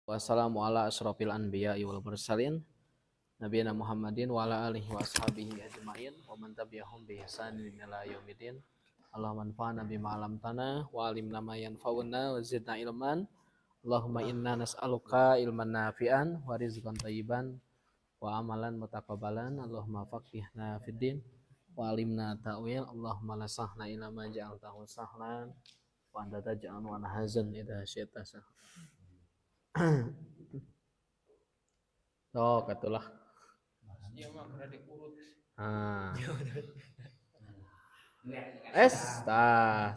Wassalamu ala asyrafil anbiya'i wal mursalin nabiyana Muhammadin wa ala alihi wa ashabihi ajma'in wa man tabi'ahum bi ihsanin ila yaumil. Allahumma anfa'na bima 'allamtana wa 'allimna ma yanfa'una wa zidna ilman. Allahumma inna nas'aluka ilman nafi'an wa rizqan thayyiban wa amalan mutaqabbalan. Allahumma faqihna fid din wa 'allimna ta'wil. Allahumma la sahla illa ma ja'altahu sahlan wa anta taj'alu al-hazan idza syi'ta sahlan. Oh, katulah. Dia mah kada diurut. Ah.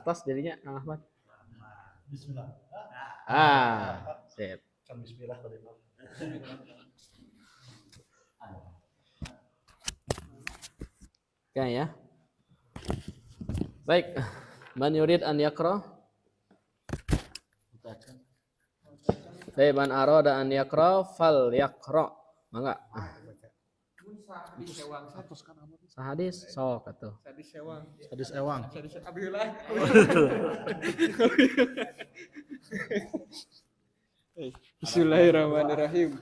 Tas dirinya Kang Ahmad. Bismillah. Sip. Kan bismillah tadi mah. Ya ya. Baik. Man yurid an yaqra? Baik, man arada an yaqra fal yaqra. Mangga. Sadis sewang. Sahadis sok atuh. Sadis sewang. Hadis ewang. Sadis abdillah. Bismillahirrahmanirrahim.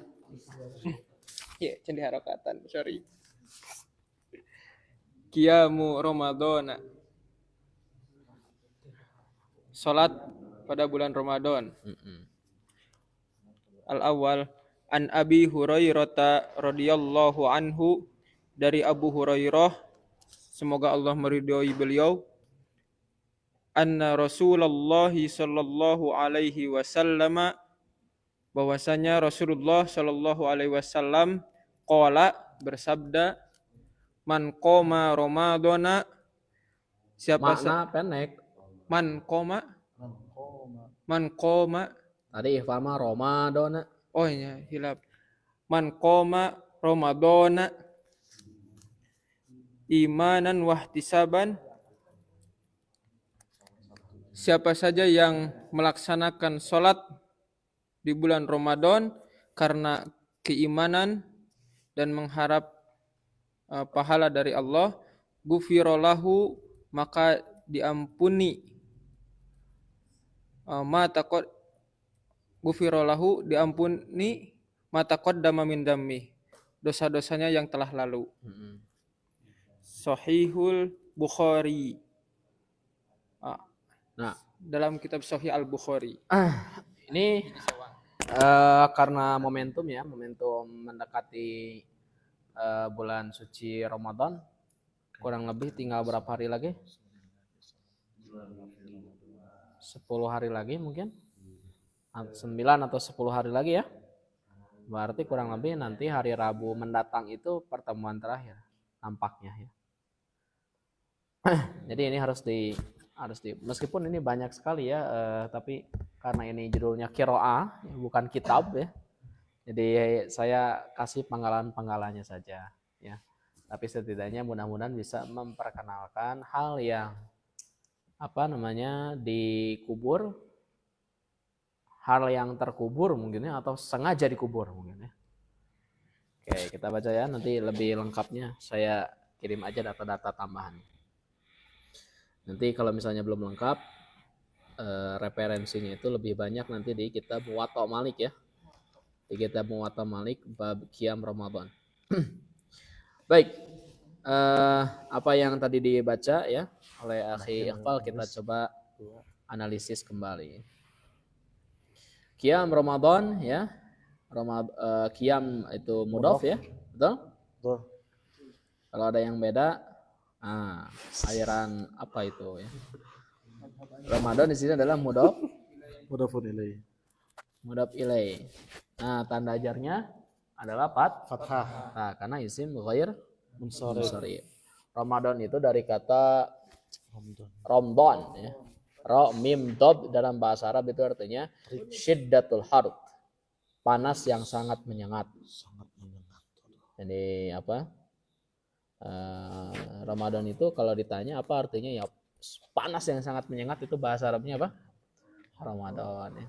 Ya, cendi harakatan, sorry. Qiyamu Ramadan. Salat pada bulan Ramadan. Al-awwal an Abi Hurairah radhiyallahu anhu, dari Abu Hurairah semoga Allah meridhoi beliau, anna Rasulullah sallallahu alaihi wasallam, bahwasanya Rasulullah sallallahu alaihi wasallam qala, bersabda, man qoma ramadhana, siapa Makna pendek. man qoma Tadi ihfama Ramadan. oh ya hilap, man qoma ramadhana imanan wahtisaban, siapa saja yang melaksanakan sholat di bulan Ramadan karena keimanan dan mengharap pahala dari Allah, gufirolahu, maka diampuni gufirolahu, diampuni mataqaddama min dammi, dosa-dosanya yang telah lalu. Sahihul Bukhari. Nah, dalam kitab Sahih Al-Bukhari. Ini karena momentum mendekati bulan suci Ramadan, kurang lebih tinggal berapa hari lagi? 10 hari lagi mungkin, 9 atau 10 hari lagi ya. Berarti kurang lebih nanti hari Rabu mendatang itu pertemuan terakhir nampaknya ya. Jadi ini harus di meskipun ini banyak sekali ya, tapi karena ini judulnya qiraah bukan kitab ya. Jadi saya kasih penggalan-penggalannya saja ya. Tapi setidaknya mudah-mudahan bisa memperkenalkan hal yang dikubur, hal yang terkubur mungkin ya, atau sengaja dikubur mungkin ya. Oke, kita baca ya, nanti lebih lengkapnya saya kirim aja data-data tambahan. Nanti kalau misalnya belum lengkap, referensinya itu lebih banyak nanti di kitab Muwatta Malik ya. Di kitab Muwatta Malik bab Qiyam Ramadan. Baik, apa yang tadi dibaca ya oleh Akhi Iqbal, kita coba analisis kembali. Qiyam Ramadan ya. Qiyam itu mudhaf ya, betul? Betul. Kalau ada yang beda, aliran apa itu ya? Ramadan di sini adalah Mudhafun ilaih. mudhaf ilaih. Nah, tanda jarnya adalah Fathah. Nah, karena isim ghair Munsharif. munsharif. Ramadan itu dari kata Ramadan. Ramadan ya. Ra mim dab dalam bahasa Arab itu artinya syiddatul harb. Panas yang sangat menyengat. Sangat menyengat. Jadi Ramadan itu kalau ditanya apa artinya, ya panas yang sangat menyengat, itu bahasa Arabnya apa? Ramadan ya.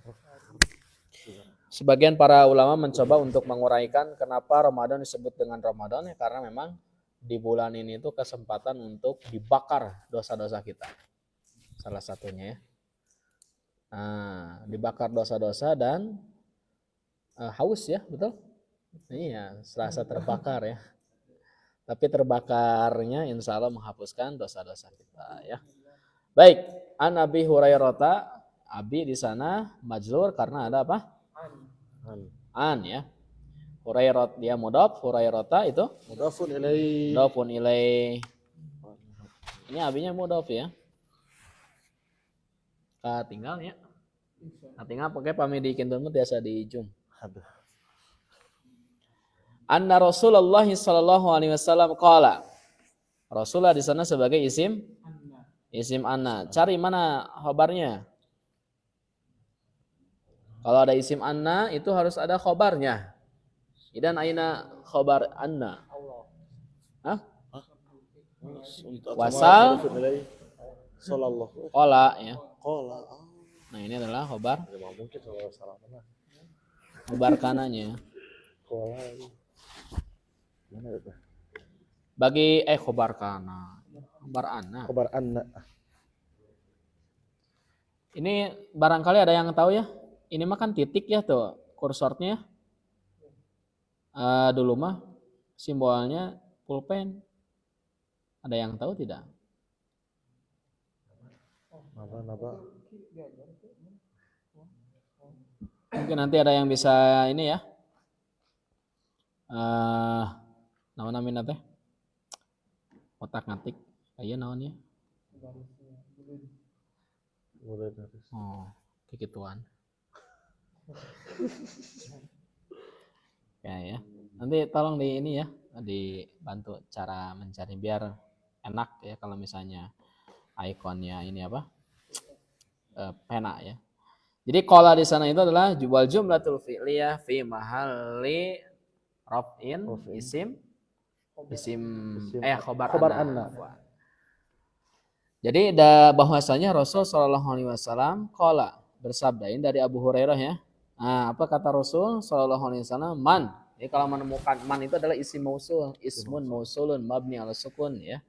Sebagian para ulama mencoba untuk menguraikan kenapa Ramadan disebut dengan Ramadan ya, karena memang di bulan ini itu kesempatan untuk dibakar dosa-dosa kita. Salah satunya ya. Dibakar dosa-dosa dan haus ya, betul? Iya, serasa terbakar ya. Tapi terbakarnya insya Allah menghapuskan dosa-dosa kita ya. Baik, an Abi Hurairah, Abi di sana majrur karena ada apa? An ya. Hurairah dia mudhaf, Hurairah itu Mudafun ilaih. mudhafun ilaih. Ini abinya mudhaf ya. Tinggal ya. Tinggal pakai pamidikin dulu biasa di jum. Aduh. Anna Rasulullah sallallahu alaihi wasallam qala. Rasulullah di sana sebagai isim anna. Cari mana khobarnya? Kalau ada isim anna itu harus ada khobarnya. Idan aina khobar anna? Hah? Wasal Sallallahu. qala ya. Qala. Nah, ini adalah khobar Ya mungkin kalau salah mana. khobar kananya. Qala. Mana itu? Bagi khobar kana. Khobar anna. Kabar anna. Ini barangkali ada yang tahu ya. Ini mah kan titik ya tuh kursornya. Dulu mah simbolnya pulpen. Ada yang tahu tidak? Napa? Mungkin nanti ada yang bisa ini ya. Nama-nama teh. Otak ngatik. Aya naonnya? Mulai dari Oh, kegituan. Ya. Nanti tolong di ini ya, dibantu cara mencari biar enak ya kalau misalnya ikonnya ini apa? Pena ya. Jadi qala di sana itu adalah wal jumlatul fi'liyah fi mahalli raf'in isim khobar anna. Jadi bahwasanya Rasul sallallahu alaihi wasallam qala bersabda ini dari Abu Hurairah ya. Nah, apa kata Rasul sallallahu alaihi wasallam? Man. Jadi kalau menemukan man itu adalah isim mausul, ismun mausulun mabni ala sukun ya.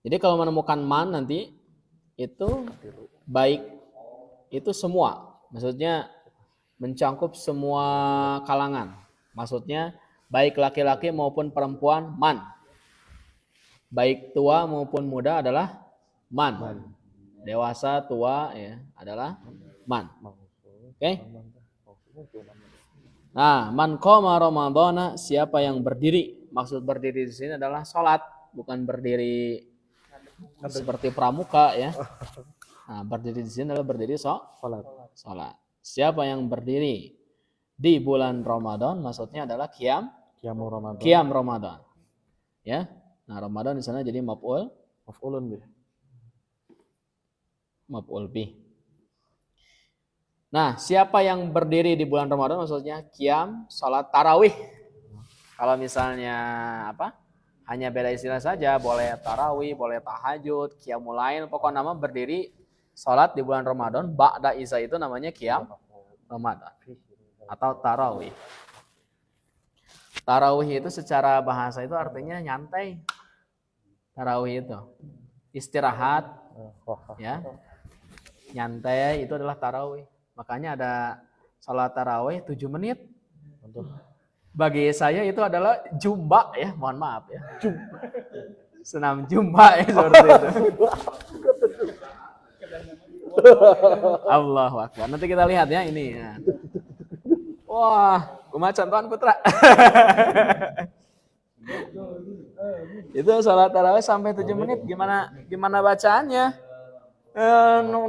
Jadi kalau menemukan man nanti itu baik itu semua. Maksudnya mencakup semua kalangan. Maksudnya baik laki-laki maupun perempuan man. Baik tua maupun muda adalah man. Dewasa, tua ya adalah man. Oke? Nah, man qama ramadhana, siapa yang berdiri? Maksud berdiri di sini adalah salat, bukan berdiri seperti pramuka ya. Nah, berdiri di sini adalah berdiri salat. Siapa yang berdiri di bulan Ramadan maksudnya adalah qiyam Ramadan. Ya. Nah, Ramadan di sana jadi maf'ulun bih. Nah, siapa yang berdiri di bulan Ramadan maksudnya qiyam salat tarawih. Kalau misalnya apa? Hanya beda istilah saja, boleh tarawih, boleh tahajud, qiyamul lail, pokoknya nama berdiri salat di bulan Ramadan ba'da isya itu namanya qiyam Ramadan atau tarawih. Tarawih itu secara bahasa itu artinya nyantai. Tarawih itu istirahat ya. Nyantai itu adalah tarawih. Makanya ada salat tarawih 7 menit. Bagi saya itu adalah jumba ya, mohon maaf ya. Senam jumba ya seperti itu. Allahu Akbar. Nanti kita lihat ya ini. Ya. Wah, kumaha contohan Putra. Itu salat tarawih sampai 7 menit gimana bacaannya?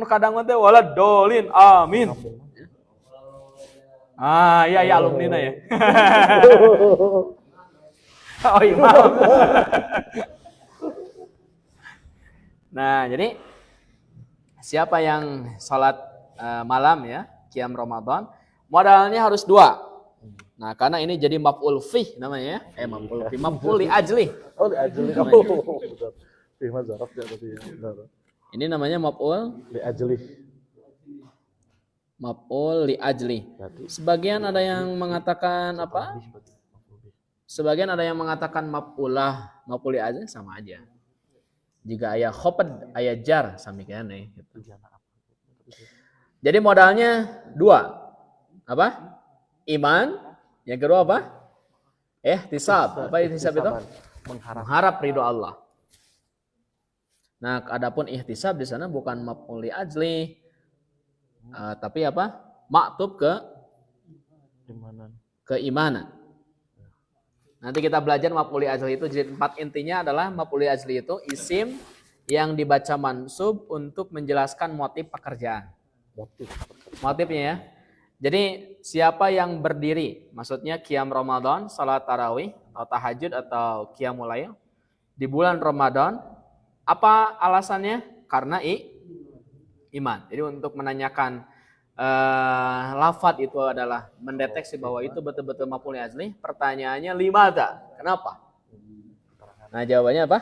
Kadang teh walad dolin amin. Ya alumni ya. Oh imam. Nah, jadi siapa yang sholat malam ya, qiyam Ramadan, modalnya harus 2. Nah, karena ini jadi maf'ul fih namanya ya. Maf'ul li ajli. Oh, li ajli. Fih mah zaraf ya tadi ya. Ini namanya maf'ul Li ajli. Maf'ul li ajli. Sebagian ada yang mengatakan apa? Sebagian ada yang mengatakan maf'ulah, maf'ul li ajli sama aja. Jika ayat khafad, ayat jar sami kene gitu. Jadi modalnya 2. apa? Iman. Yang kedua apa? Ihtisab. Apa ihtisab itu? Mengharap ridho Allah. Nah, adapun ihtisab di sana bukan maf'ul li ajli, tapi apa? Maktub keimanan. Nanti kita belajar maf'ul li ajli itu jadi 4 intinya adalah maf'ul li ajli itu isim yang dibaca mansub untuk menjelaskan motif pekerjaan. Motifnya ya. Jadi siapa yang berdiri, maksudnya qiyam Ramadan, salat tarawih atau tahajud atau qiyamul lail di bulan Ramadan, apa alasannya? Karena iman. Jadi untuk menanyakan lafadz itu adalah mendeteksi bahwa itu betul-betul maf'ul ajli. Pertanyaannya limada? Kenapa? Nah, jawabannya apa?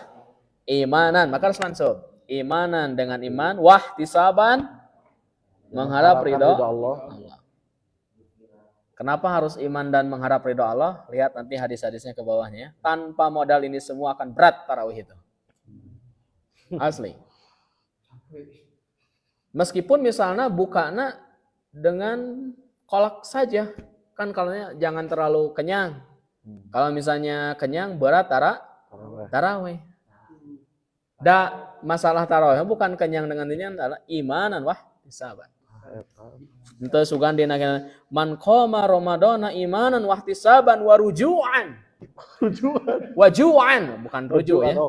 Imanan. Maka harus mansub. Imanan dengan iman, wahtisaban mengharap ridho Allah. Kenapa harus iman dan mengharap ridho Allah? Lihat nanti hadis-hadisnya ke bawahnya. Tanpa modal ini semua akan berat tarawih itu. Asli. Meskipun misalnya bukanya dengan kolak saja. Kan kalau jangan terlalu kenyang. Kalau misalnya kenyang berat tarawih. Masalah tarawih bukan kenyang dengan ini adalah imanan wahtisaban. Ente sugan dina man qoma ramadana imanan wahtisaban warujuan. Wajuan bukan rujuk ya.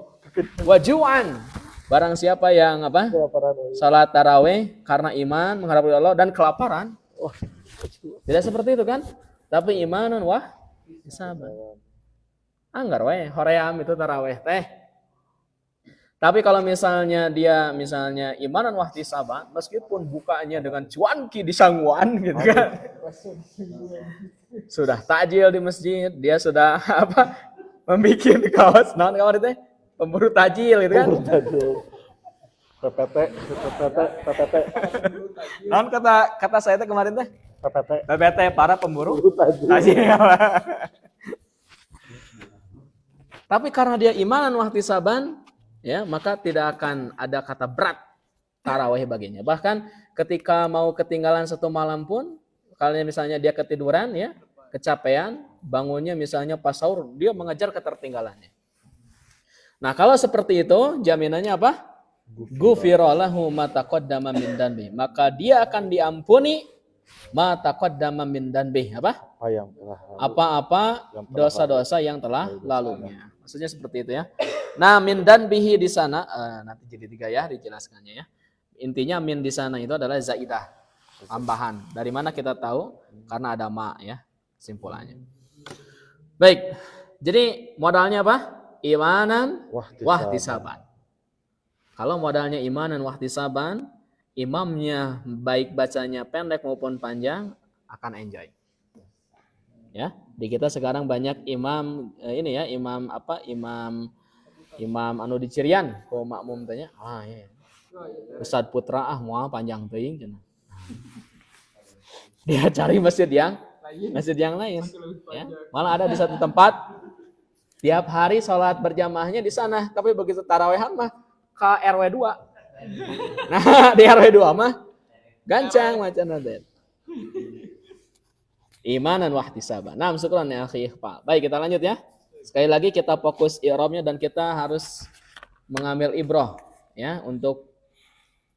Wajuan. Barang siapa yang apa? Salat tarawih karena iman mengharap Allah dan kelaparan. Tidak seperti itu kan? Tapi imanan wahtisaban. Anggar we hoream itu tarawih teh. Tapi kalau misalnya dia imanan wahtisaban, meskipun bukanya dengan cuanki di sangguan gitu kan. Sudah takjil di masjid, dia sudah apa? Membikin kaos naon kamar itu? Pemburu takjil gitu kan. PPT. Naon kata saya teh kemarin teh? PPT para pemburu takjil. Tapi karena dia imanan wahtisaban, ya, maka tidak akan ada kata berat tarawih baginya. Bahkan ketika mau ketinggalan satu malam pun, kalau misalnya dia ketiduran ya, kecapean, bangunnya misalnya pas sahur, dia mengejar ketertinggalannya. Nah, kalau seperti itu, jaminannya apa? Ghufira lahu ma taqaddama min danbi. Maka dia akan diampuni ma taqaddama min danbi. Apa-apa dosa-dosa yang telah lalunya. Maksudnya seperti itu ya. Nah, min dan bihi di sana nanti jadi 3 ya dijelaskannya ya. Intinya min di sana itu adalah zaidah, tambahan. Dari mana kita tahu? Karena ada ma ya, simpulannya. Baik. Jadi modalnya apa? Imanan wahtisaban. Kalau modalnya imanan wahtisaban, imamnya baik bacanya pendek maupun panjang akan enjoy. Ya, di kita sekarang banyak imam ini ya, imam anu di Cirian, ko makmum tanya, ya. Ustad Putra moal panjang teuing cenah. Dia cari masjid yang lain, ya. Malah ada di satu tempat tiap hari sholat berjamaahnya di sana, tapi begitu tarawehan mah ke RW 2. Nah, di RW 2 mah gancang macan nanti. Imanan wahtisaban. Nah, syukran ya akhi Iqbal. Baik, kita lanjut ya. Sekali lagi kita fokus i'rabnya dan kita harus mengambil ibrah ya untuk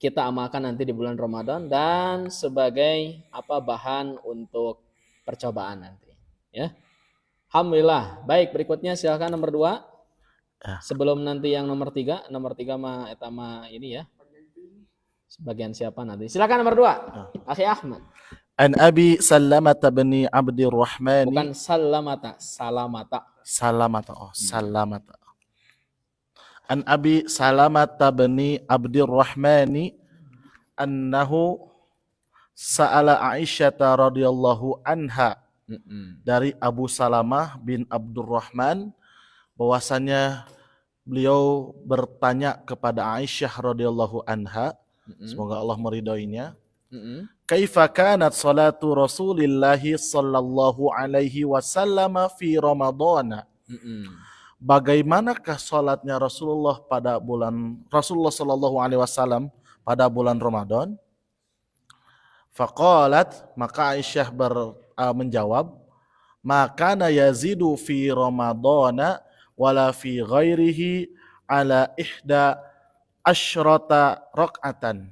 kita amalkan nanti di bulan Ramadan dan sebagai bahan untuk percobaan nanti ya. Alhamdulillah. Baik, berikutnya silakan nomor 2. Sebelum nanti yang nomor 3 mah eta mah ini ya. Sebagian siapa nanti? Silakan nomor 2. Akhi Ahmad. An Abi Salamata bin Abdurrahman. Bukan salamata. An Abi Salamata bin Abdurrahman annahu sa'ala Aisyah radhiyallahu anha. Dari Abu Salamah bin Abdurrahman bahwasanya beliau bertanya kepada Aisyah radhiyallahu anha, semoga Allah meridhoinya. Kaifa kanat salatu Rasulillah sallallahu alaihi wasallam fi Ramadan? Bagaimanakah salatnya Rasulullah sallallahu alaihi wasallam pada bulan Ramadan? Faqalat, maka Aisyah menjawab, maka na yazidu fi Ramadana wala fi ghairihi ala ihda asyrata rakaatan.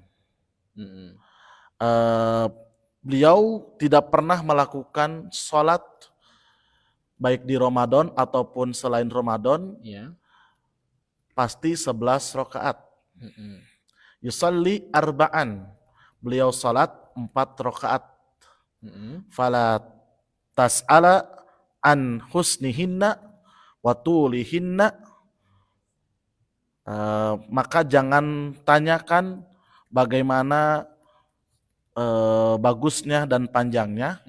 Beliau tidak pernah melakukan sholat baik di Ramadan ataupun selain Ramadan, Ya. pasti 11 rakaat. Yusalli arba'an, beliau salat 4 rakaat. Fala tas'ala an husnihinna wa tulihinna, maka jangan tanyakan bagaimana bagusnya dan panjangnya.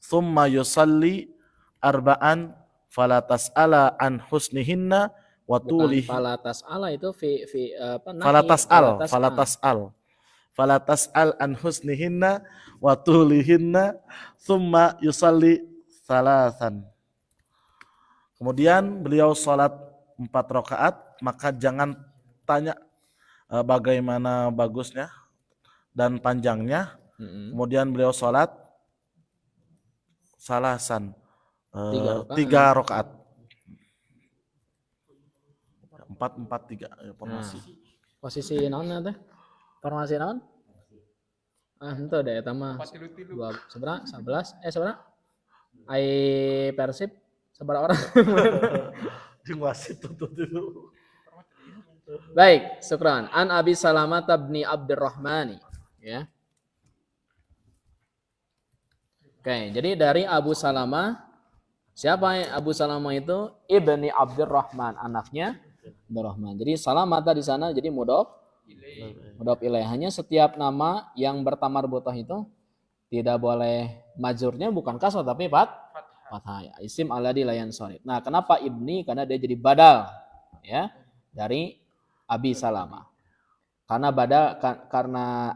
Thumma yusalli arba'an fala tas'ala an husnihinna wa Bukan tulihinna. falatas ala itu apa nahi, Fala tas'al an husnihinna wa tulihinna thumma yusalli salasan. Kemudian beliau salat 4 rakaat, maka jangan tanya bagaimana bagusnya dan panjangnya. Kemudian beliau salat salasan, 3 rakaat. 4-4-3 formasi. Posisi naon teh? Formasi naon? Henteu deh eta mah. 11 seberapa? Ai Persib seberapa orang? Jeung wasit tuh dulu. Baik, syukran. An Abi Salamah bin Abdurrahmani, ya. Oke, jadi dari Abu Salamah, siapa Abu Salamah itu? Ibni Abdurrahman, anaknya Abdurrahman. Jadi Salamata di sana jadi mudhof ilaih. Hanya setiap nama yang bertamar butah itu tidak boleh majurnya bukan kasrah tapi fathah. Isim alladzi la yansharif. Nah, kenapa ibni? Karena dia jadi badal, ya, dari Abi Salamah. Karena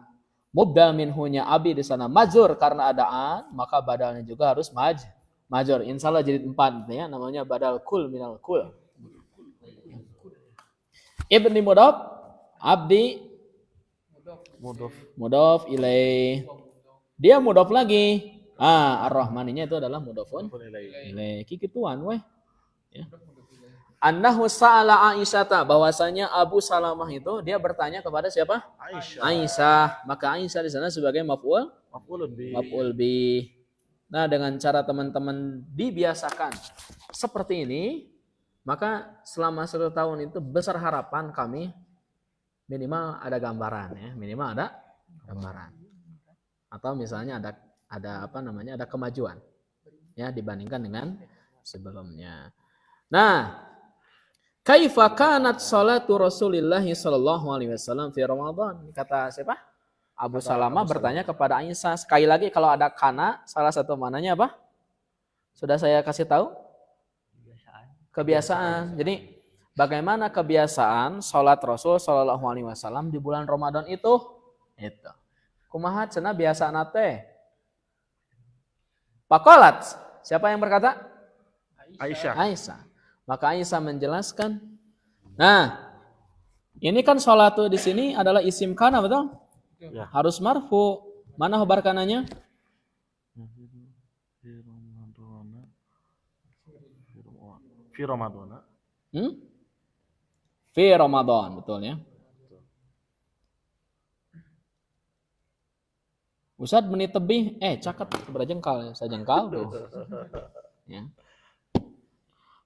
mubdal minhunya Abi di sana majur karena ada an, maka badalnya juga harus majur. Insyaallah jadi 4 ya, namanya badal kul minal kul. Ibni mudhof, abdi mudhof ilaih. Dia mudhof lagi. Ar-Rahmaninya itu adalah mudhofun ilaih. Kikituan weh. Ya. Annahu sa'ala Aisyata, bahwasanya Abu Salamah itu dia bertanya kepada siapa? Aisyah. Maka Aisyah di sana sebagai maf'ul bi. Nah, dengan cara teman-teman dibiasakan seperti ini, maka selama 1 tahun itu besar harapan kami minimal ada gambaran, ya, minimal ada gambaran. Atau misalnya ada kemajuan, ya, dibandingkan dengan sebelumnya. Nah, kaifa kanat salatu Rasulillah sallallahu alaihi wasallam fi Ramadan? Kata siapa? Abu Salamah bertanya kepada Aisyah. Sekali lagi kalau ada kana, salah satu mananya apa? Sudah saya kasih tahu? Kebiasaan. Jadi bagaimana kebiasaan salat Rasul sallallahu alaihi wasallam di bulan Ramadan itu? Itu. Kumaha cenah biasana teh? Faqalat. Siapa yang berkata? Aisyah. Maka Aisyah menjelaskan. Nah, ini kan salatu di sini adalah isim kana, betul? Ya. Harus marfu. Mana khobar kananya? Fi Ramadan. Fi Ramadan, betul ya. Ustad menit tebih, caket berjengkal, saya jengkal tuh. Ya.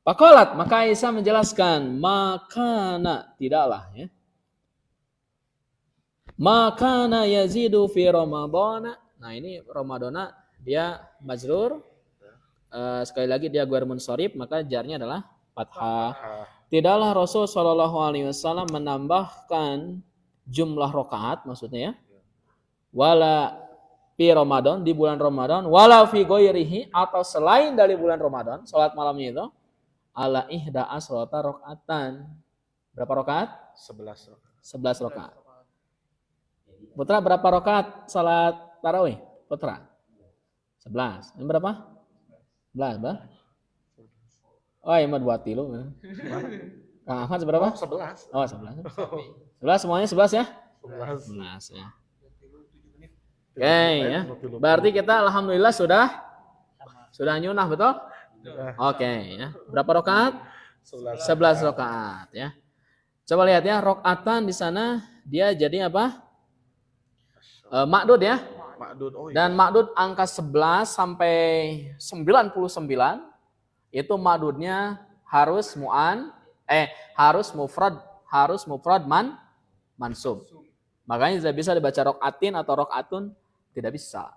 Faqalat, maka Aisyah menjelaskan, makana, tidaklah, ya. Makana yazidu fi Ramadana. Nah, ini Ramadana dia majrur. Sekali lagi dia guar munsharif, maka jarnya adalah fathah. Tidaklah Rasul sallallahu alaihi wasallam menambahkan jumlah rakaat, maksudnya ya. Wala fi Ramadan, di bulan Ramadan, wala fi ghairihi, atau selain dari bulan Ramadan, salat malamnya itu ala ihda asrata rakaatan. Berapa rakaat? 11 rakaat. Putra berapa rakaat salat tarawih? Putra 11. Yang berapa? 11, bah? Oh, yang buat tilu. Kang Ahmad seberapa? 11. Oh, 11. 11 semuanya 11 ya? 11 ya. Oke ya. Berarti kita alhamdulillah sudah nyunah betul? Oke ya. Berapa rakaat? 11 rakaat ya. Coba lihat ya, rakaatan di sana dia jadi apa? Makdud ya. Makdud. Oh, Dan makdud angka 11 sampai 99 itu makdudnya harus harus mufrad mansub. Makanya tidak bisa dibaca rokaatin atau rokaatun, tidak bisa.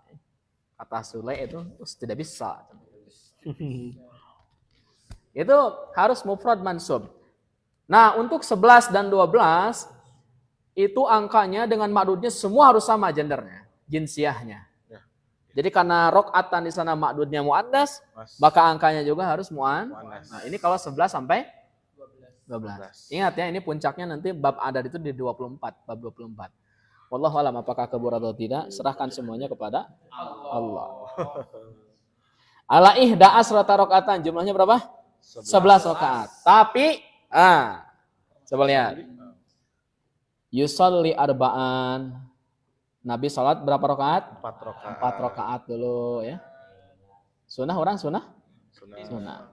Kata Sule itu tidak bisa. Itu harus mufrad mansub. Nah, untuk 11 dan 12 itu angkanya dengan makdudnya semua harus sama gendernya, jinsiahnya. Jadi karena rokaatan di sana makdudnya muannas, maka angkanya juga harus muannas. Nah, ini kalau 11 sampai 12. Ingat ya, ini puncaknya nanti bab adad itu di 24, bab 24. Wallahu alam apakah kabur atau tidak, serahkan semuanya kepada Allah. Ala ihda asrata rakaatan, jumlahnya berapa? 11 rakaat. Tapi coba lihat. Yusalli arba'an. Nabi salat berapa rakaat? 4 rakaat dulu ya. Sunnah orang sunnah? Sunnah.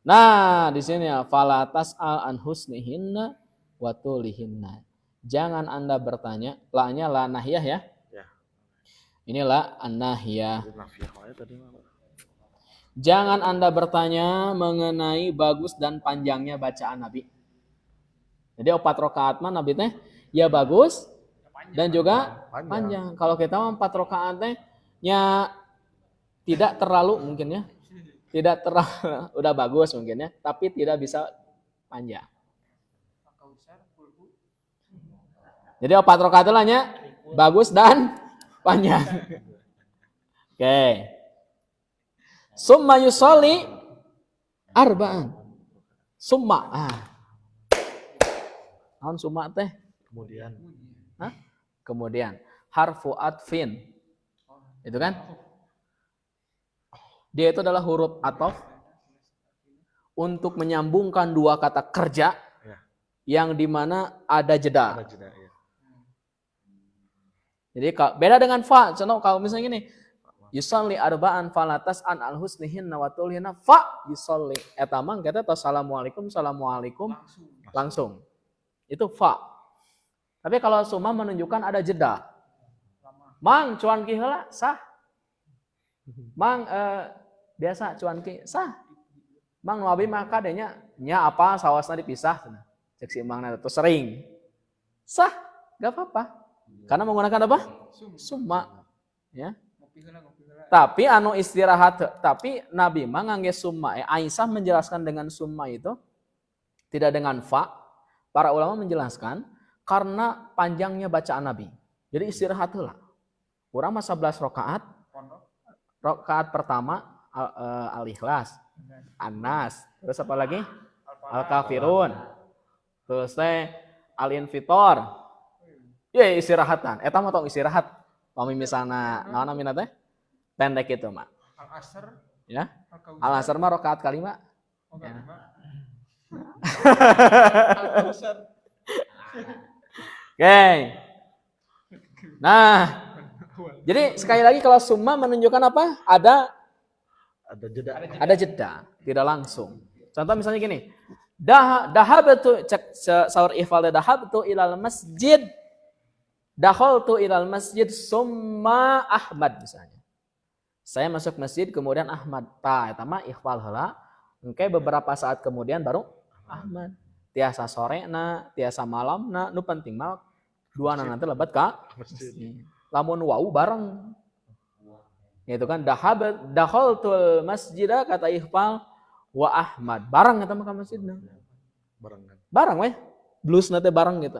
Nah, di sini ya fala tas'al an husnihinna wa tulihinna. Jangan Anda bertanya, la-nya la nahiyah ya. Inilah an-nahiyah. Jangan Anda bertanya mengenai bagus dan panjangnya bacaan Nabi. Jadi 4 rakaat mah Nabi teh ya bagus dan juga panjang. Kalau kita mah 4 rakaat teh nya tidak terlalu mungkin ya. Tidak terlalu udah bagus mungkin ya, tapi tidak bisa panjang. Jadi 4 rakaat itu nya bagus dan panjang. Oke. Summa yusolli arba'an. Summa. Naon summa teh? Kemudian. Kemudian. Harfu atfin. Itu kan? Dia itu adalah huruf ataf untuk menyambungkan dua kata kerja yang dimana ada jeda. Jadi beda dengan fa. Contoh kalau misalnya gini. Yusolli arba'an falatas an al husnihinna wa tulhinna fa yusolli. Eta mah kita assalamualaikum langsung. Itu fa. Tapi kalau summa menunjukkan ada jeda. Mang cuan ki heula sah. Mang biasa cuan ki sah. Mang nu abi mah kadenya nya apa sawasna dipisah cek si mangna itu sering. Sah, enggak apa-apa. Karena menggunakan apa? Summa. Ya. Tapi anu istirahat, tapi Nabi mah ngangge summa. Aisyah menjelaskan dengan summa itu tidak dengan fa. Para ulama menjelaskan karena panjangnya bacaan Nabi. Jadi istirahat heula. Urang mah 11 rakaat. Rakaat pertama Al-Ikhlas, An-Nas, terus apa lagi? Al-Kafirun. Terus teh Al-Infitor. Ya istirahatan. Eta mah tong istirahat. Pami misalna naon namina teh? Pendek itu mah. Al-Asr. Ya. Al-Asr mah rakaat kalima. Ya. Oke. Nah, jadi sekali lagi kalau summa menunjukkan apa? Ada jeda, tidak langsung. Contoh misalnya gini. Dahabtu cek sahur ifal dahabtu ilal masjid. Dakhaltu ilal masjid summa Ahmad misalnya. Saya masuk masjid kemudian Ahmad. Tah eta mah ikhfal heula. Engke beberapa saat kemudian baru Ahmad. Tiasa sorena, tiasa malamna, nu penting mah duana nanti lebat ka masjid. Lamun wau bareng. Itu kan dakhaltul masjidah kata ikhfal wa Ahmad. Bareng eta mah ka masjidna. Bareng we. Bluesna teh bareng gitu.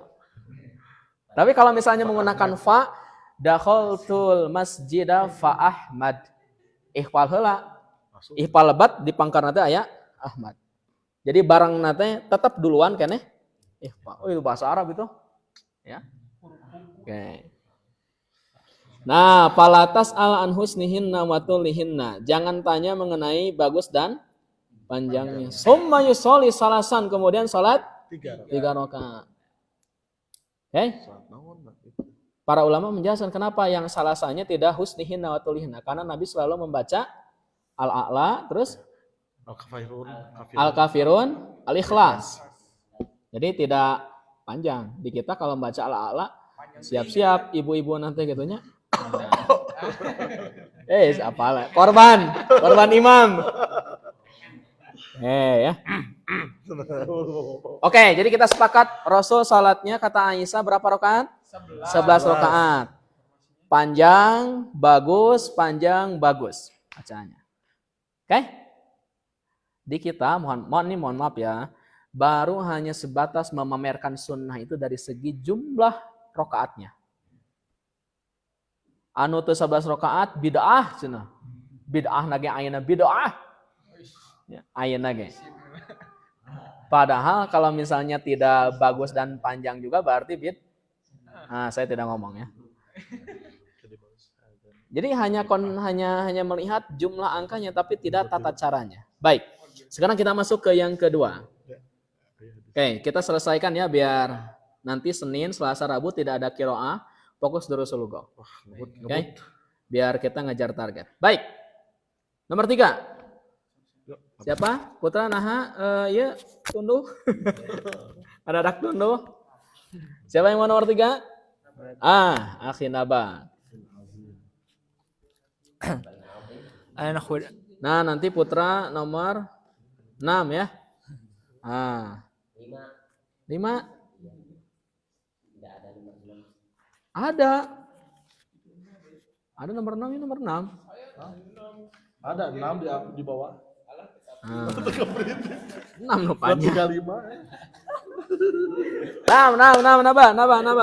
Tapi kalau misalnya menggunakan fa, dakhaltul masjidah fa Ahmad. Ikhfal heula. Ikhfal lebat di pangkarna teh aya Ahmad. Jadi barang nate tetap duluan keneh ikhfal. Oh itu bahasa Arab itu. Ya. Oke. Nah, falatas al an husnihinna wa tulihinna. Jangan tanya mengenai bagus dan panjangnya. Summa yusolli salasan, kemudian salat 3 rakaat. Oke? Para ulama menjelaskan kenapa yang salasanya tidak husnihinna wa tulihinna, karena Nabi selalu membaca al-a'la, terus Al-kafirun. al-kafirun, al-ikhlas. Jadi tidak panjang. Di kita kalau membaca al-a'la, siap-siap ibu-ibu nanti gitunya. Apalah. Korban imam. Ya. Oke, jadi kita sepakat Rasul salatnya kata Aisyah berapa rakaat? 11 rakaat. Panjang, bagus bacaannya. Oke? Di kita mohon maaf ya, baru hanya sebatas memamerkan sunnah itu dari segi jumlah rakaatnya. Anu teu 11 rakaat bid'ah cenah. Bid'ah nage ayeuna bid'ah. Ya, ayeuna ge. Padahal kalau misalnya tidak bagus dan panjang juga berarti nah, saya tidak ngomong ya. Jadi hanya melihat jumlah angkanya tapi tidak tata caranya. Baik. Sekarang kita masuk ke yang kedua. Oke, kita selesaikan ya biar nanti Senin, Selasa, Rabu tidak ada qiraah, fokus terus lugo. Oke. Biar kita ngejar target. Baik. Nomor 3. Siapa? Putra naha ya tunduh. Ada dak tunduh. Siapa yang mau nomor 3? Akhi Naba. Nah, nanti Putra nomor 6 ya. 5. Ada nomor 6 ya, nomor 6. Ada 6 di bawah. 6 rupanya. 35.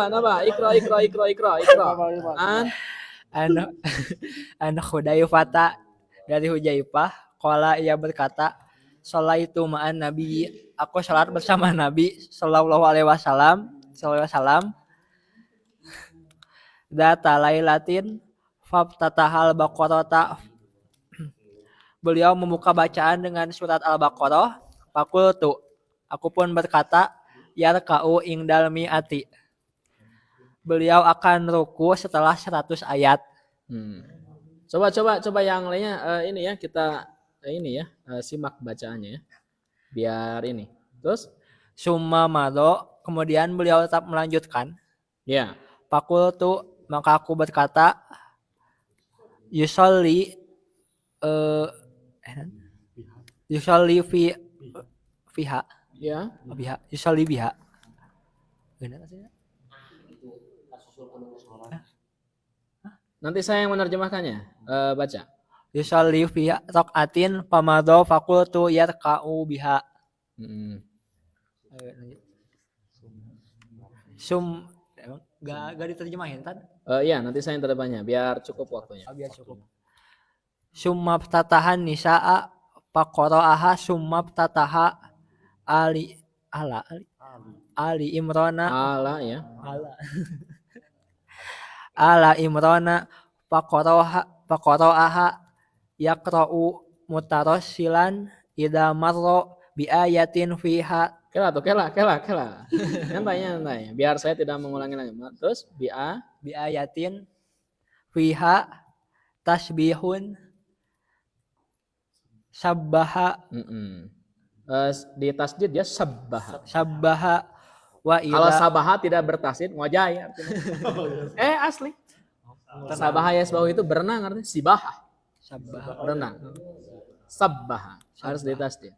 Naba. Ikra. Anak Hudaifata dari Hujaifah, qala ia berkata, sholaitu ma'an Nabi, aku salat bersama Nabi sallallahu alaihi wasallam. Data lailatin fabtatahal baqarata. Beliau membuka bacaan dengan surat Al-Baqarah. Fakultu, aku pun berkata, yarka'u ingdal mi'ati. Beliau akan ruku setelah 100 ayat. Coba yang lainnya ini ya kita simak bacaannya ya. Biar ini. Terus Summa mado, kemudian beliau tetap melanjutkan. ya. Fakultu, maka aku berkata, yusolli fiha. Ya. Yusolli biha. Nanti saya yang menerjemahkannya. Baca. Yusolli fiha raqatin pamado fakultu yarka'u biha. Gak diterjemahin kan? Iya, nanti saya yang terdepannya biar cukup waktunya. Biar cukup. Summa tatahan nisaa faqara'aha summa tataha ali imrana Ya. ala imrana faqara'aha yaqra'u mutarassilan idza marra bi ayatin fiha. Kela. Nyantai. Biar saya tidak mengulangi lagi. Terus bi ayatin fiha tasbihun sabbaha. Di tasdid ya sabbaha. Sabbaha wa ila. Kalau sabaha tidak bertasdid ngojay artinya. Asli. Sabaha yasbahu itu berenang artinya sibaha. Sabbaha berenang. Sabbaha harus di tasdid.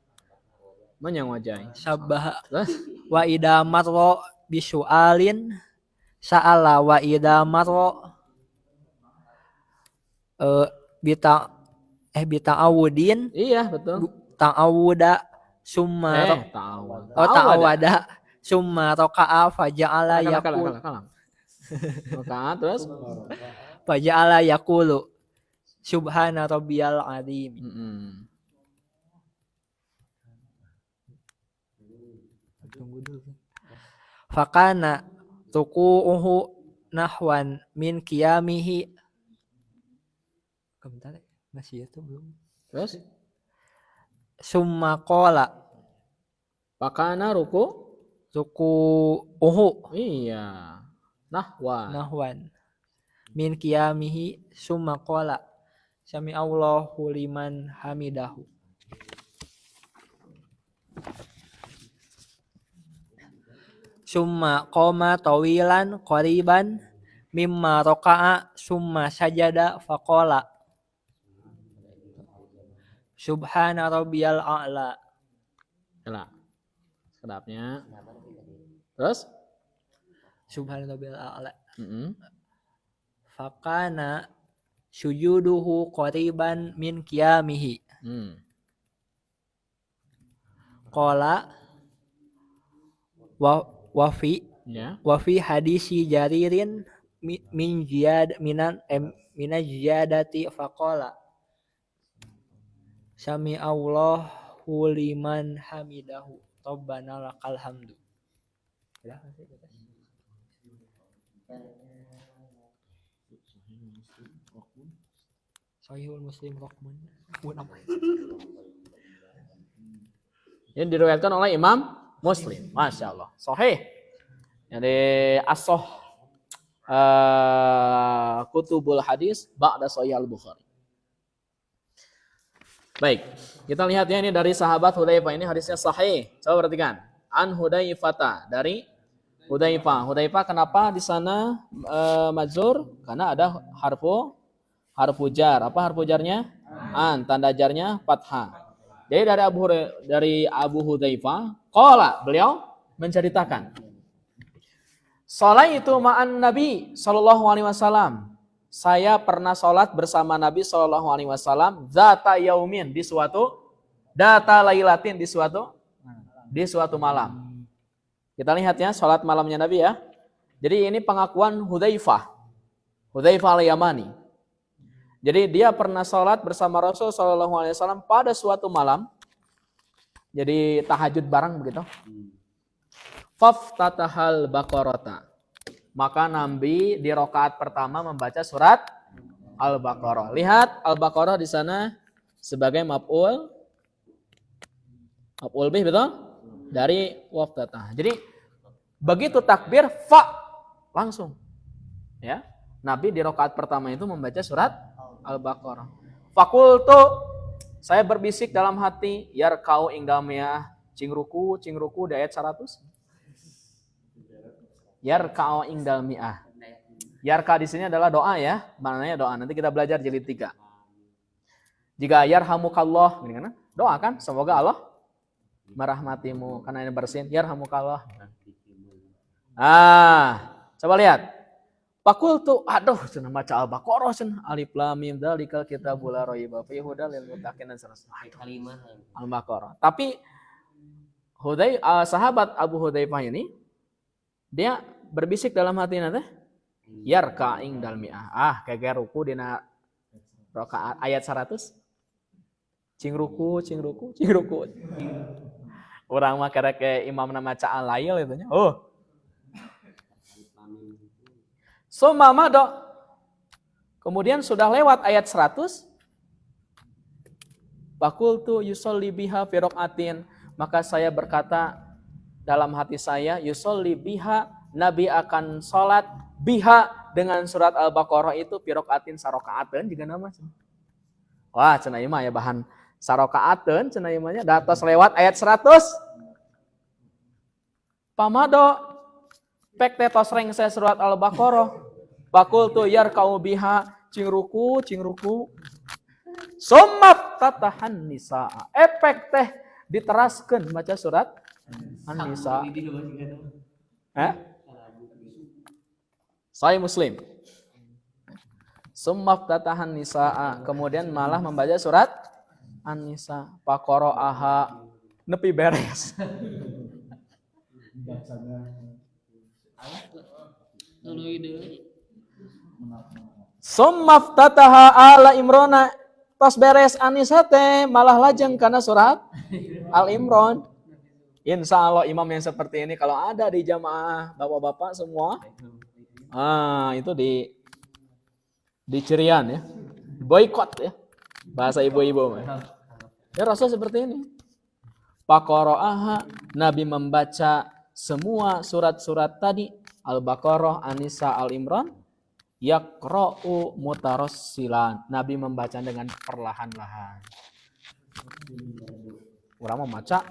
Menyangojay. Sabbaha wa ida marra bisualin sa'ala wa ida marra bita'awudin. Iya betul. Ta'awuda summa ta'awada summa raka'a faja'ala yaqul. Raka'a terus faja'ala yaqulu subhana rabbiyal azim. Fakana tuku'uhu nahwan min qiyamihi. Bentar, masih itu belum. Terus Summa qala fakana ruku tuku'uhu. Iya. nahwan min qiyamihi summa qala sami Allahu liman hamidahu. Summa qoma tawilan qariban mimma raka'a summa sajada faqala subhana rabbiyal a'la. Yalah. Kedapnya. Terus? Subhana rabbiyal a'la. Mm-mm. Fakana sujuduhu qariban min qiyamihi. Qala wa fi hadisi Jaririn min ziyadati faqala sami Allahu liman hamidahu rabbana lakal hamdu. Sahihul Muslim Rokman. Ini diriwayatkan oleh Imam Muslim. Masya Allah. Sahih. Jadi asoh kutubul hadis ba'da Sahih al-Bukhari. Baik, kita lihat ya ini dari sahabat Hudzaifah, ini hadisnya sahih. Coba perhatikan. An Hudzaifah, dari Hudzaifah. Hudzaifah kenapa di sana majzur? Karena ada harfu jar. Apa harfu jarnya? An, tanda jarnya fathah. Jadi dari Abu Hudzaifah, qala, beliau menceritakan. Sholaitu ma'an Nabi sallallahu alaihi wasallam. Saya pernah sholat bersama Nabi sallallahu alaihi wasallam zata yaumin, di suatu data lailatin, di suatu malam. Kita lihat ya sholat malamnya Nabi ya. Jadi ini pengakuan Hudzaifah al-Yamani. Jadi dia pernah sholat bersama Rasul sallallahu alaihi wasallam pada suatu malam. Jadi tahajud bareng begitu. Faftatahal Baqarata. Maka Nabi di rakaat pertama membaca surat Al-Baqarah. Lihat Al-Baqarah di sana sebagai maf'ul bih, betul? Dari waftatah. Jadi begitu takbir langsung. Ya. Nabi di rakaat pertama itu membaca surat Al-Baqarah. Fakultu, saya berbisik dalam hati, yarkau ingdamiyah, cingruku di ayat 100. Yarka'u ingdal mi'ah. Yarka di sini adalah doa ya, maknanya doa. Nanti kita belajar jilid 3. Jika yarhamukallah, doa kan, semoga Allah merahmatimu karena ini bersin. Yarhamukallah. Coba lihat. Fakultu, cenah maca Al-Baqarah cenah, alif lam mim dzalikal kitabul la raiba fihi hudal lil muttaqin dan seterusnya. Al-Baqarah. Tapi sahabat Abu Hudzaifah ini dia berbisik dalam hati nanti yarka ingdal mi'ah. Kayak ruku dina rakaat ayat 100. Cing ruku. Urang mah karek imam nama maca alail itu nya. Mado. Kemudian sudah lewat ayat 100. Fakultu yusolli biha fi raqatin. Maka saya berkata dalam hati saya, yusolli biha, Nabi akan sholat biha dengan surat Al-Baqarah itu fi raqatin sarokaateun juga nama. Wah, cenah ieu mah ya bahan sarokaateun cenah ieu mah nya datos lewat ayat 100. Pamado pek teh tos reng saya surat Al-Baqarah. Fakultu yarka'u biha, cing ruku. Summat tatahan nisaa. Epek teh diteraskeun baca surat An-Nisa. Sahih Muslim. Summaf tatahan nisaa. Kemudian malah membaca surat An-Nisa. Faqara'aha, nepi beres. Summaf tataha ala Imrona. Tos beres An-Nisa teh malah lajeng karena surat Al-Imran. Insya Allah imam yang seperti ini kalau ada di jamaah bapak-bapak semua, itu di cirian ya, boykot ya, bahasa ibu-ibu. Ya Rasul seperti ini. Faqara'aha, Nabi membaca semua surat-surat tadi Al-Baqarah, An-Nisa, Al-Imran, yaqra'u mutarassilan. Nabi membaca dengan perlahan-lahan. Orang membaca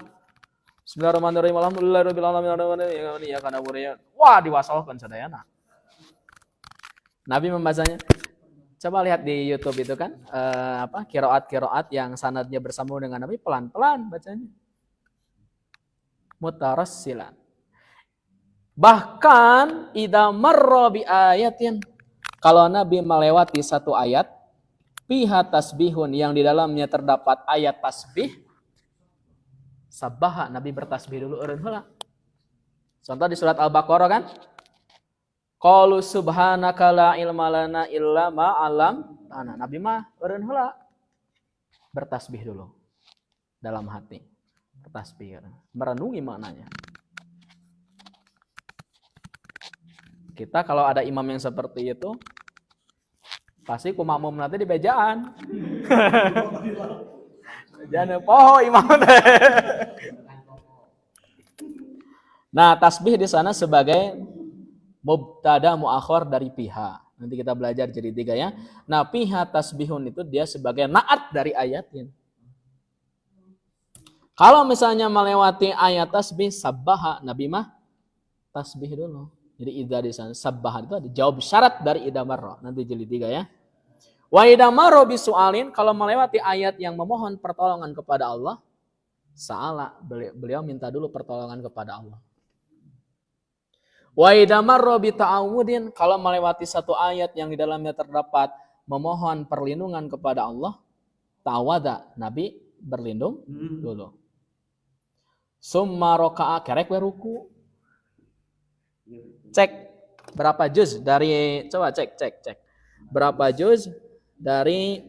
Bismillahirrahmanirrahim. Alhamdulillahirabbil alamin. Ya kana buraya. Wah, diwasalkan sadayana. Nabi membacanya. Coba lihat di YouTube itu kan qiraat yang sanadnya bersambung dengan Nabi, pelan-pelan bacanya. Mutarassilan. Bahkan idza marra bi ayatin, kalau Nabi melewati satu ayat, fiha tasbihun, yang di dalamnya terdapat ayat tasbih, sabbaha, Nabi bertasbih dulu eureun heula. Contoh di surat Al-Baqarah kan? Qalu subhanaka la ilma lana illa ma 'allamtana. Nabi mah eureun heula bertasbih dulu dalam hati. Bertasbih, merenungi maknanya. Kita kalau ada imam yang seperti itu, pasti ku makmum nanti di bejaan. Jangan poho imam teh. Nah, tasbih di sana sebagai mubtada muakhir dari piha. Nanti kita belajar jadi 3 ya. Nah, piha tasbihun itu dia sebagai naat dari ayatin. Kalau misalnya melewati ayat tasbih, sabbaha, Nabi mah tasbih dulu. Jadi idza di sana sabbaha itu ada jawab syarat dari idza marra. Nanti jadi 3 ya. Wa idza marra bisu'alin, kalau melewati ayat yang memohon pertolongan kepada Allah, sa'ala, beliau minta dulu pertolongan kepada Allah. Wa idza marra bi ta'awudin, kalau melewati satu ayat yang di dalamnya terdapat memohon perlindungan kepada Allah, ta'awada, Nabi berlindung dulu. Summa raka'a, kerek we ruku. Cek berapa juz dari, coba cek. Berapa juz dari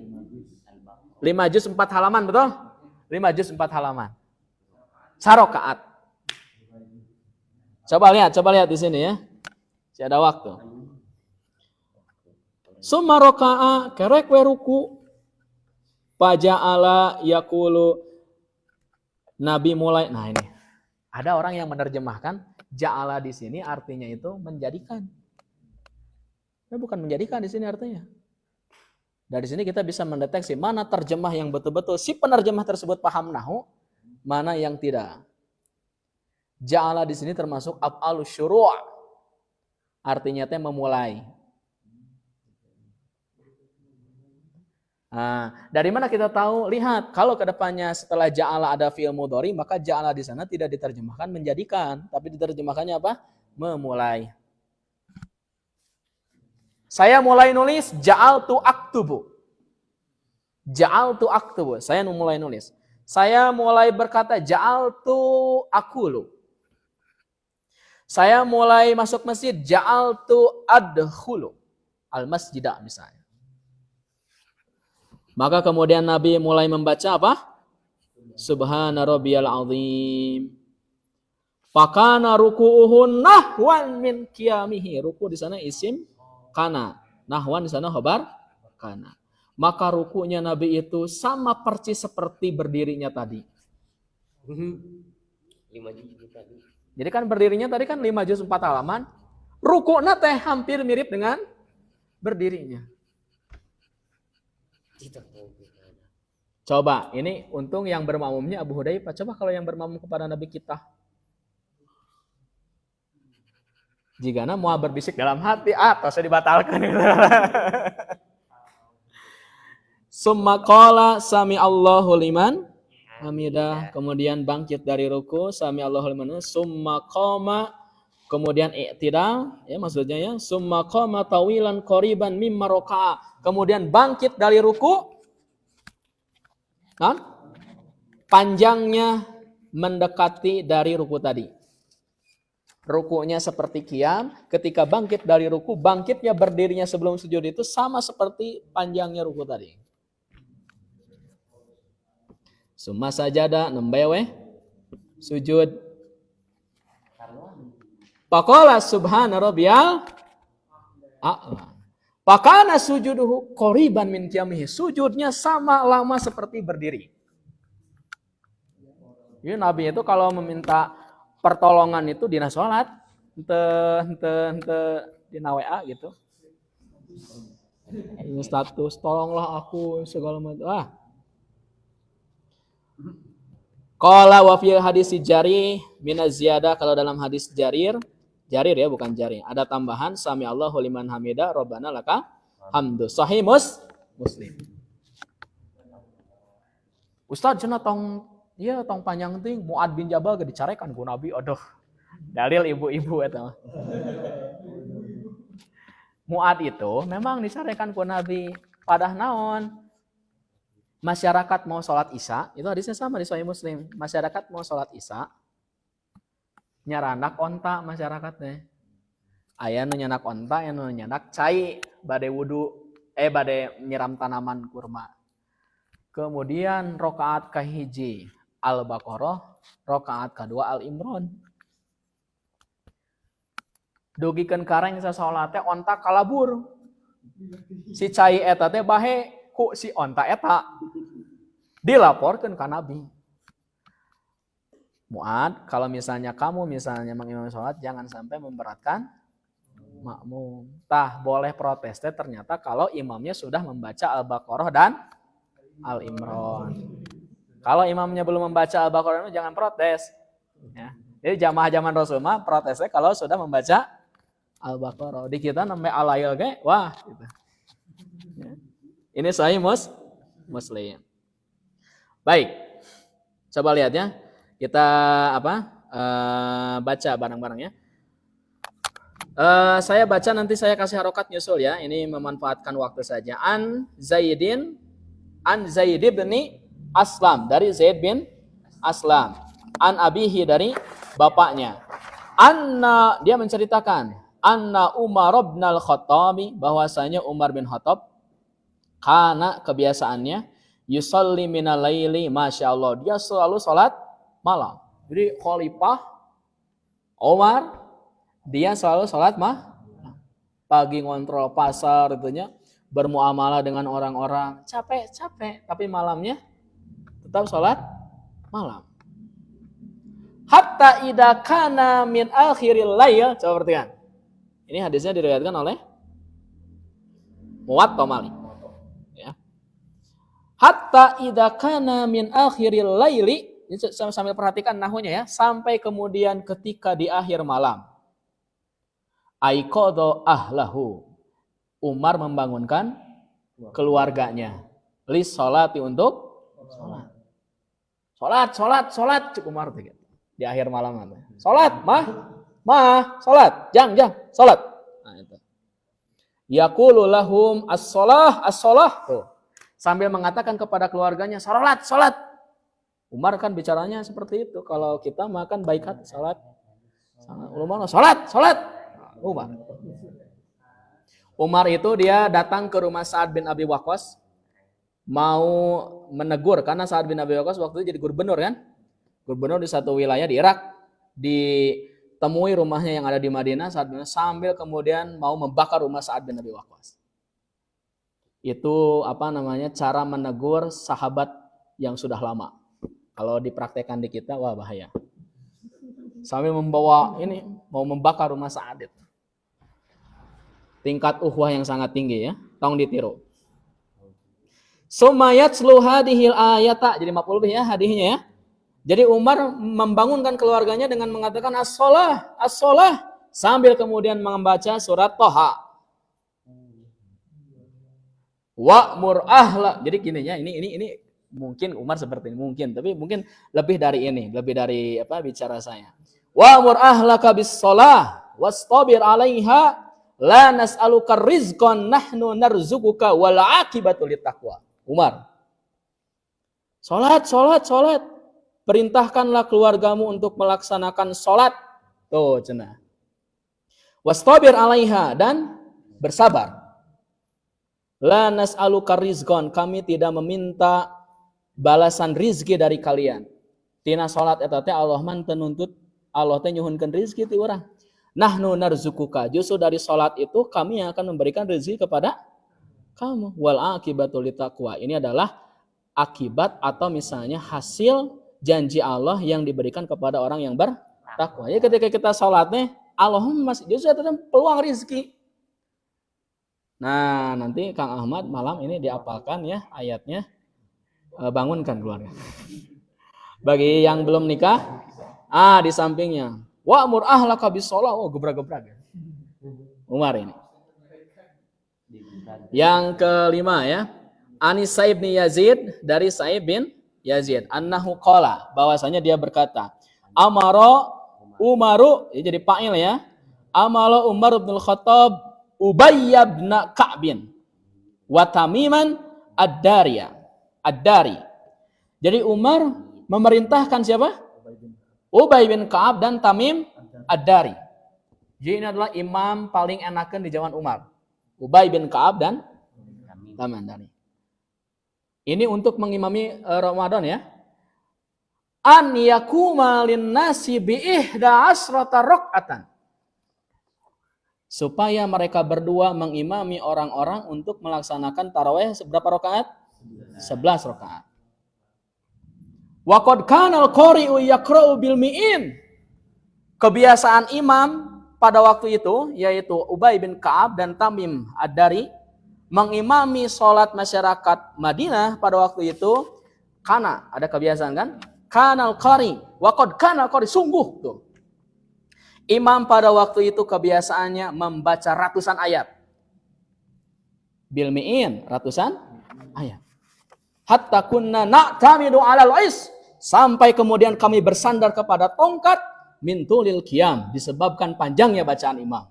5 juz 4 halaman, betul? 5 juz 4 halaman. Sarakaat. Coba lihat di sini ya. Masih ada waktu. Summa raka'a, kerek we ruku. Faja'ala yaqulu, Nabi mulai. Nah, ini ada orang yang menerjemahkan ja'ala di sini artinya itu menjadikan. Nah, bukan menjadikan di sini artinya. Dari sini kita bisa mendeteksi mana terjemah yang betul-betul si penerjemah tersebut paham nahwu, mana yang tidak. Ja'ala di sini termasuk af'alus syuru'. Artinya teh memulai. Nah, dari mana kita tahu? Lihat, kalau ke depannya setelah ja'ala ada fi'il mudhari, maka ja'ala di sana tidak diterjemahkan menjadikan, tapi diterjemahkannya apa? Memulai. Saya mulai nulis ja'altu aktubu. Ja'altu aktubu. Saya mulai nulis. Saya mulai berkata ja'altu akulu. Saya mulai masuk masjid ja'altu adkhulu al-masjidah misalnya. Maka kemudian Nabi mulai membaca apa? Subhana rabbiyal azim. Fakana ruku'uhu nahwan min qiyamihi. Ruku di sana isim kana. Nahwan di sana khabar kana. Maka rukunya Nabi itu sama persis seperti berdirinya tadi. 5 juz tadi. Jadi kan berdirinya tadi kan 5 juz 4 halaman. Ruku'na teh hampir mirip dengan berdirinya. Coba, ini untung yang bermakmumnya Abu Hudzaifah. Coba kalau yang bermakmum kepada Nabi kita. Jigana mau berbisik dalam hati, saya dibatalkan. Summa qala sami Allahu liman hamidah. Kemudian bangkit dari ruku, sami Allahu liman. Summa qama, kemudian i'tidal, ya maksudnya ya. Summa qama tawilan qoriban mimma raka'a. Kemudian bangkit dari ruku, kan? Panjangnya mendekati dari ruku tadi. Rukunya seperti qiyam, ketika bangkit dari ruku, bangkitnya berdirinya sebelum sujud itu sama seperti panjangnya ruku tadi. Summa sajada, nembewe sujud. Faqala subhana rabbiyal a'la. Pakana sujuduhu qoriban min qiyamihi. Sujudnya sama lama seperti berdiri. Jadi Nabi itu kalau meminta pertolongan itu dina sholat, ente di WA gitu. Ini status, tolonglah aku segala macam. Qala wa fi hadis Jari minaz ziyadah, kalau dalam hadis Jarir ya bukan Jari, ada tambahan sami Allahu liman hamida rabbana laka hamdu. Sahih Muslim. Ustaz cenah tong panjang ting Muad bin Jabal ge dicarekan ku Nabi. Aduh. Dalil ibu-ibu eta. Muad itu memang dicarekan ku Nabi padah naon? Masyarakat mau sholat isya, itu hadisnya sama di Sahih Muslim. Masyarakat mau sholat isya, nyaranak onta masyarakatnya. Aya nu nyanak onta, aya nu nyanak cai, bade wudu, bade nyiram tanaman kurma. Kemudian rokaat kahiji Al-Baqarah, rokaat kedua Al-Imran. Dugikeun kareng sasolate onta kalabur. Si cai eta teh bahe ku si onta eta dilaporkan ke Nabi. Muad, kalau misalnya kamu mengimami sholat, jangan sampai memberatkan makmum. Tah boleh protes ternyata kalau imamnya sudah membaca Al-Baqarah dan Al-Imran. Kalau imamnya belum membaca Al-Baqarah itu jangan protes. Ya. Jadi jamaah zaman Rasul mah protesnya kalau sudah membaca Al-Baqarah. Di kita namanya alayil ge, wah gitu. Ya. Ini Sahih Muslim. Baik, coba lihat ya. Kita baca bareng-bareng ya. Saya baca nanti saya kasih harokat nyusul ya. Ini memanfaatkan waktu saja. An Zaid bin Aslam, dari Zaid bin Aslam. An abihi, dari bapaknya. Anna, dia menceritakan, Anna Umar bin Al-Khattabi, bahwasanya Umar bin Khattab karena kebiasaannya yusalli minal laili, masya Allah, dia selalu sholat malam. Jadi khalifah Umar, dia selalu sholat pagi ngontrol pasar itunya, bermuamalah dengan orang-orang, capek, tapi malamnya tetap sholat malam. Hatta idza kana min akhiril lail, coba perhatikan. Ini hadisnya diriwayatkan oleh Muwatta Malik. Hatta idza kana min akhiril laili, sambil perhatikan nahunya ya, sampai kemudian ketika di akhir malam. Aiqadha ahlahu, Umar membangunkan keluarganya. Lis sholati, untuk sholat cuk Umar gitu. Di akhir malam nanti. Sholat, sholat, jang, sholat. Nah itu. Yaqulu lahum as-sholah tuh. Sambil mengatakan kepada keluarganya, sholat. Umar kan bicaranya seperti itu. Kalau kita makan baik hati, sholat. Sholat. Umar itu dia datang ke rumah Sa'ad bin Abi Waqqas, mau menegur, karena Sa'ad bin Abi Waqqas waktu itu jadi gubernur kan. Gubernur di satu wilayah di Irak. Ditemui rumahnya yang ada di Madinah, sambil kemudian mau membakar rumah Sa'ad bin Abi Waqqas. Itu cara menegur sahabat yang sudah lama. Kalau dipraktekkan di kita, wah bahaya. Sambil membawa mau membakar rumah Sa'ad. Tingkat uhwah yang sangat tinggi ya, tong ditiru. Sumayat hadhil ayata, jadi maf'ul bih ya hadisnya ya. Jadi Umar membangunkan keluarganya dengan mengatakan as-shalah sambil kemudian membaca surat Thaha. Wa'mur ahla. Jadi gini ya, ini mungkin Umar seperti ini, tapi mungkin lebih dari ini, bicara saya. Wa'mur ahlaka bis-shalah wastabir 'alaiha la nas'aluka rizqan nahnu narzuquka wal 'aqibatu littaqwa. Umar. Salat. Perintahkanlah keluargamu untuk melaksanakan salat. Tuh cenah. Wastabir 'alaiha, dan bersabar. La nas'aluka rizqan, kami tidak meminta balasan rizki dari kalian. Tina salat eta teh Allah man teu nuntut, Allah teh nyuhunkeun rizki ti urang. Nahnu narzuquka, justru dari salat itu kami yang akan memberikan rezeki kepada kamu. Wal aqibatu littaqwa, ini adalah akibat atau misalnya hasil janji Allah yang diberikan kepada orang yang bertakwa. Ya ketika kita salat nih, Allahumma justru itu peluang rizki. Nah, nanti Kang Ahmad malam ini diapalkan ya ayatnya. Bangunkan keluarga. Bagi yang belum nikah, di sampingnya. Wa'mur ahlaka bis-shalah. Oh, gebrak-gebrak. Umar ini. Yang kelima ya. Anis Sa'ib bin Yazid dari Sa'ib bin Yazid. Annahu qala, bahwasanya dia berkata, Amara Umaru, ya jadi fa'il ya. Amala Umar bin Khattab Ubay bin Ka'bin wa Tamiman Ad-Dari. Jadi Umar memerintahkan siapa? Ubay bin Ka'ab dan Tamim Ad-Dari. Jadi ini adalah imam paling enakan di zaman Umar. Ubay bin Ka'ab dan Tamim Ad-Dari. Ini untuk mengimami Ramadan ya. An yakuma linnasi bi ihda asrata raqatan. Supaya mereka berdua mengimami orang-orang untuk melaksanakan tarawih seberapa rakaat? 11 rakaat. Wa qad kana al-qari'u yaqra'u bil mi'in. Kebiasaan imam pada waktu itu yaitu Ubay bin Ka'ab dan Tamim Ad-Dari mengimami sholat masyarakat Madinah pada waktu itu, karena ada kebiasaan kan? Kanal qari, waqad kanal qari, sungguh tuh. Imam pada waktu itu kebiasaannya membaca ratusan ayat. Bil mi'in, ratusan ayat. Hatta kunna na'tamidu 'alal is, sampai kemudian kami bersandar kepada tongkat min tulil qiyam, disebabkan panjangnya bacaan imam.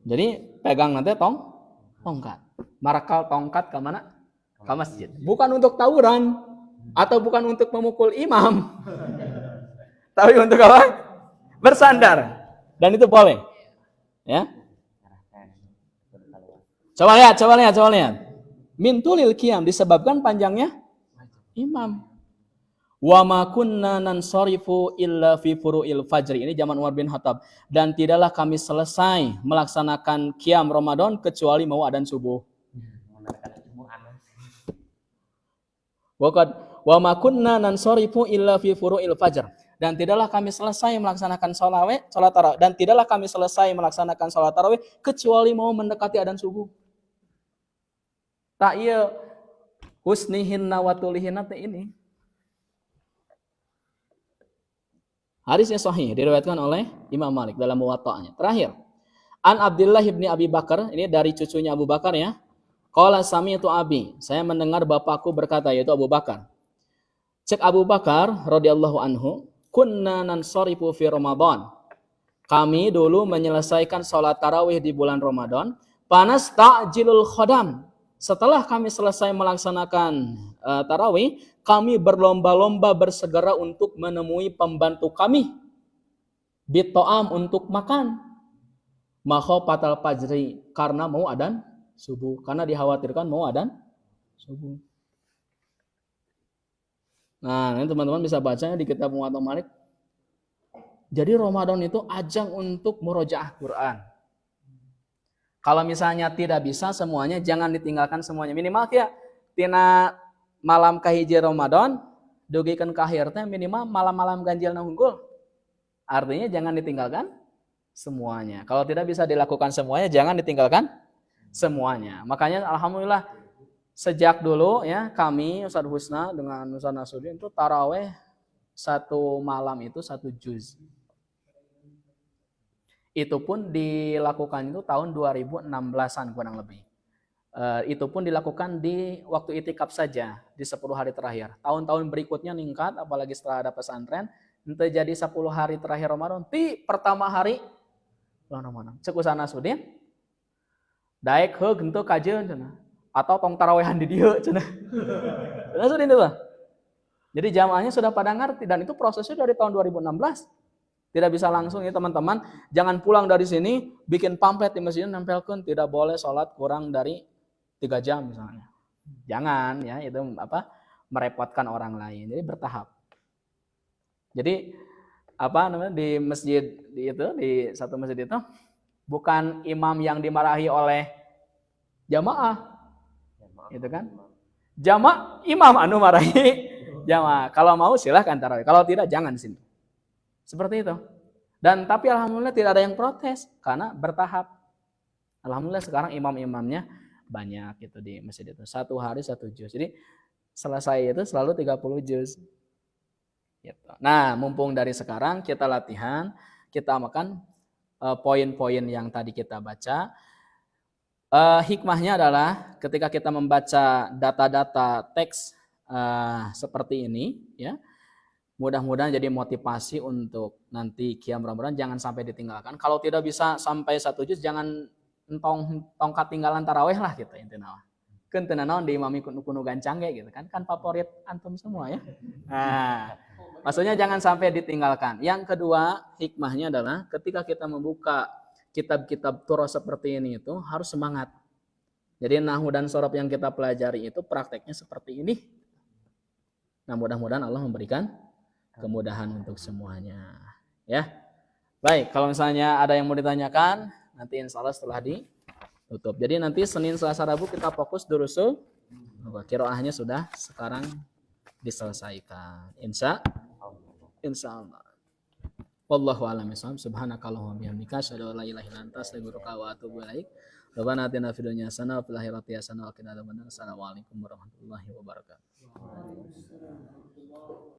Jadi pegang nanti tongkat. Marakal tongkat ke mana? Ke masjid. Bukan untuk tawuran atau bukan untuk memukul imam. Tapi untuk apa? Bersandar. Dan itu boleh. Ya. Coba lihat. Min tulil qiyam, disebabkan panjangnya imam. Wa ma kunna nansarifu illa fi furu'il fajri. Ini zaman Umar bin Khattab. Dan tidaklah kami selesai melaksanakan qiyam Ramadan kecuali mau adzan subuh. Wa ma kunna nansarifu illa fi furu'il fajr. Dan tidaklah kami selesai melaksanakan salat tarawih, dan tidaklah kami selesai melaksanakan salat tarawih kecuali mau mendekati adzan subuh. Tak iya husnihinna wa tulihinna ini. Hadisnya sahih, diriwayatkan oleh Imam Malik dalam Muwatta'nya. Terakhir, An Abdullah bin Abi Bakar, ini dari cucunya Abu Bakar ya. Qala sami'tu abi, saya mendengar bapakku berkata, yaitu Abu Bakar. Cek Abu Bakar radhiyallahu anhu, kunna nansarifu fi Ramadan. Kami dulu menyelesaikan salat tarawih di bulan Ramadan, panas ta'jilul khodam. Setelah kami selesai melaksanakan tarawih, kami berlomba-lomba bersegera untuk menemui pembantu kami. Bito'am, untuk makan. Makhofatal fajri, karena mau adzan subuh. Karena dikhawatirkan mau adzan subuh. Nah, ini teman-teman bisa bacanya di kitab Muwatta Malik. Jadi Ramadan itu ajang untuk murojaah Quran. Kalau misalnya tidak bisa semuanya, jangan ditinggalkan semuanya. Minimal ya, tina malam kahiji Ramadan, dugikeun ka akhir teh minimal malam-malam ganjilna unggul. Artinya jangan ditinggalkan semuanya. Kalau tidak bisa dilakukan semuanya, jangan ditinggalkan semuanya. Makanya alhamdulillah sejak dulu ya kami Ustaz Husna dengan Ustaz Nasruddin itu taraweh satu malam itu 1 juz. Itu pun dilakukan itu tahun 2016-an kurang lebih. Itu pun dilakukan di waktu itikaf saja di 10 hari terakhir. Tahun-tahun berikutnya meningkat, apalagi setelah ada pesantren, itu jadi 10 hari terakhir Ramadan. Di pertama hari bulan Ramadan. Cek Ustaz Nasruddin, daek heug henteu kajeun cenah. Atau tong tarawehan di dieu cenah. Nasruddin itu. Jadi jamaahnya sudah pada ngerti dan itu prosesnya dari tahun 2016. Tidak bisa langsung ya teman-teman. Jangan pulang dari sini bikin pamflet di masjid nempelkeun tidak boleh sholat kurang dari 3 jam misalnya. Jangan ya, itu merepotkan orang lain. Jadi bertahap. Jadi di masjid di satu masjid itu bukan imam yang dimarahi oleh jamaah. Itu kan? Imam anu marahi jamaah. Kalau mau silahkan tarawih. Kalau tidak jangan di sini. Seperti itu. Dan tapi alhamdulillah tidak ada yang protes karena bertahap. Alhamdulillah sekarang imam-imamnya banyak gitu di masjid itu. Satu hari 1 juz. Jadi selesai itu selalu 30 juz. Gitu. Nah, mumpung dari sekarang kita latihan, kita makan poin-poin yang tadi kita baca. Hikmahnya adalah ketika kita membaca data-data teks seperti ini, ya, mudah-mudahan jadi motivasi untuk nanti Qiyam Ramadan jangan sampai ditinggalkan. Kalau tidak bisa sampai 1 juz, jangan tongkat tinggalan taraweh lah gitu intinya. Kan teu naon diimami kuno gancang gitu kan favorit antum semua ya. Nah, maksudnya jangan sampai ditinggalkan. Yang kedua, hikmahnya adalah ketika kita membuka kitab-kitab Torah seperti ini itu harus semangat. Jadi nahwu dan sorof yang kita pelajari itu prakteknya seperti ini. Nah, mudah-mudahan Allah memberikan kemudahan untuk semuanya. Ya. Baik, kalau misalnya ada yang mau ditanyakan, nanti insya Allah setelah ditutup. Jadi nanti Senin, Selasa, Rabu kita fokus durusul. Qiraahnya sudah sekarang diselesaikan. Insya Allah. Wallahu a'lam bishawab. Subhanakallahumma bihamdika asyhadu an la ilaha illa anta astaghfiruka wa atubu ilaik. Rabbana atina fid dunya hasanah wa fil akhirati hasanah wa qina adzabannar. Assalamualaikum warahmatullahi wabarakatuh.